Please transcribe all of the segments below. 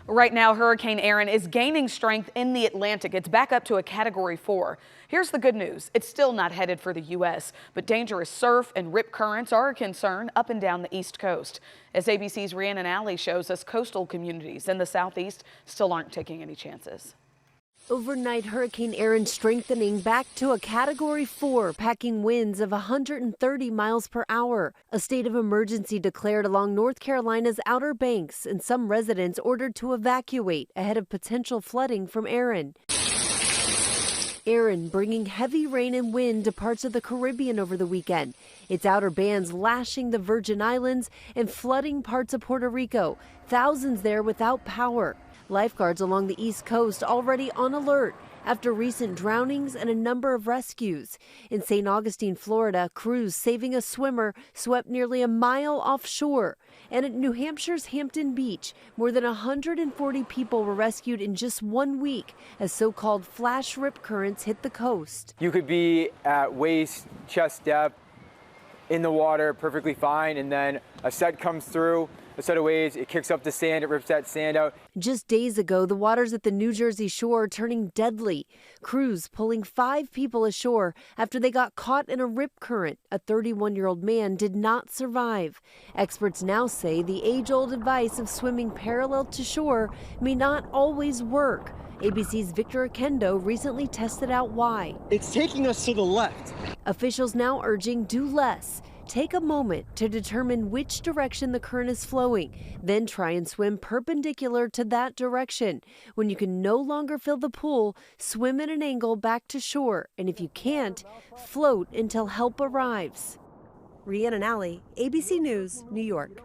Right now, Hurricane Erin is gaining strength in the Atlantic. It's back up to a Category 4. Here's the good news. It's still not headed for the U.S., but dangerous surf and rip currents are a concern up and down the East Coast. As ABC's Rhiannon Alley shows us, coastal communities in the Southeast still aren't taking any chances. Overnight, Hurricane Erin strengthening back to a Category 4, packing winds of 130 miles per hour. A state of emergency declared along North Carolina's Outer Banks, and some residents ordered to evacuate ahead of potential flooding from Erin. Erin bringing heavy rain and wind to parts of the Caribbean over the weekend. Its outer bands lashing the Virgin Islands and flooding parts of Puerto Rico. Thousands there without power. Lifeguards along the East Coast already on alert after recent drownings and a number of rescues. In St. Augustine, Florida, crews saving a swimmer swept nearly a mile offshore. And at New Hampshire's Hampton Beach, more than 140 people were rescued in just 1 week as so-called flash rip currents hit the coast. You could be at waist, chest depth, in the water perfectly fine, and then a set comes through, a set of waves, it kicks up the sand, it rips that sand out. Just days ago, the waters at the New Jersey shore turning deadly. Crews pulling 5 people ashore after they got caught in a rip current. A 31-year-old man did not survive. Experts now say the age-old advice of swimming parallel to shore may not always work. ABC's Victor Akendo recently tested out why. It's taking us to the left. Officials now urging do less. Take a moment to determine which direction the current is flowing, then try and swim perpendicular to that direction. When you can no longer fill the pool, swim at an angle back to shore, and if you can't, float until help arrives. Rhiannon Alley, ABC News, New York.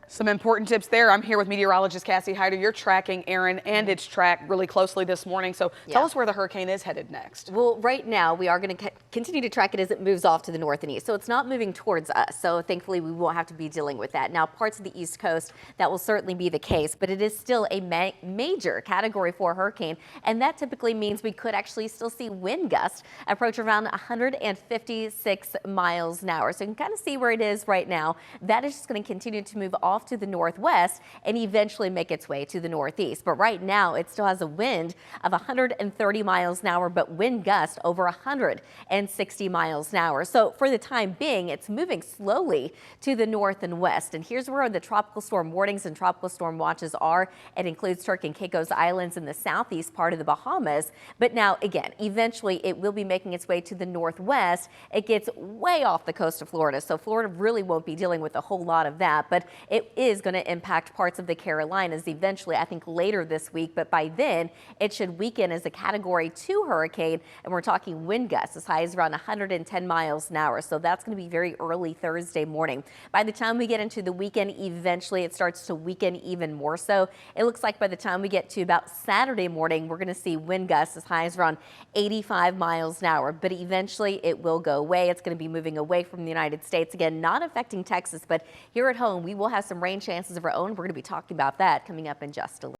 Some important tips there. I'm here with meteorologist Cassie Hyder. You're tracking Erin and its track really closely this morning. So tell us where the hurricane is headed next. Well, right now we are going to continue to track it as it moves off to the north and east. So it's not moving towards us. So thankfully we won't have to be dealing with that. Now parts of the East Coast, that will certainly be the case, but it is still a major Category 4 hurricane. And that typically means we could actually still see wind gusts approach around 156 miles an hour. So you can kind of see where it is right now. That is just going to continue to move off to the northwest and eventually make its way to the northeast. But right now it still has a wind of 130 miles an hour, but wind gusts over 160 miles an hour. So for the time being, it's moving slowly to the north and west. And here's where the tropical storm warnings and tropical storm watches are. It includes Turks and Caicos Islands in the southeast part of the Bahamas. But now again, eventually it will be making its way to the northwest. It gets way off the coast of Florida. So Florida really won't be dealing with a whole lot of that, but it is going to impact parts of the Carolinas eventually, I think later this week. But by then it should weaken as a Category 2 hurricane. And we're talking wind gusts as high as around 110 miles an hour. So that's going to be very early Thursday morning. By the time we get into the weekend, eventually it starts to weaken even more so. It looks like by the time we get to about Saturday morning, we're going to see wind gusts as high as around 85 miles an hour. But eventually it will go away. It's going to be moving away from the United States. Again, not affecting Texas, but here at home, we will have some rain chances of our own. We're going to be talking about that coming up in just a little.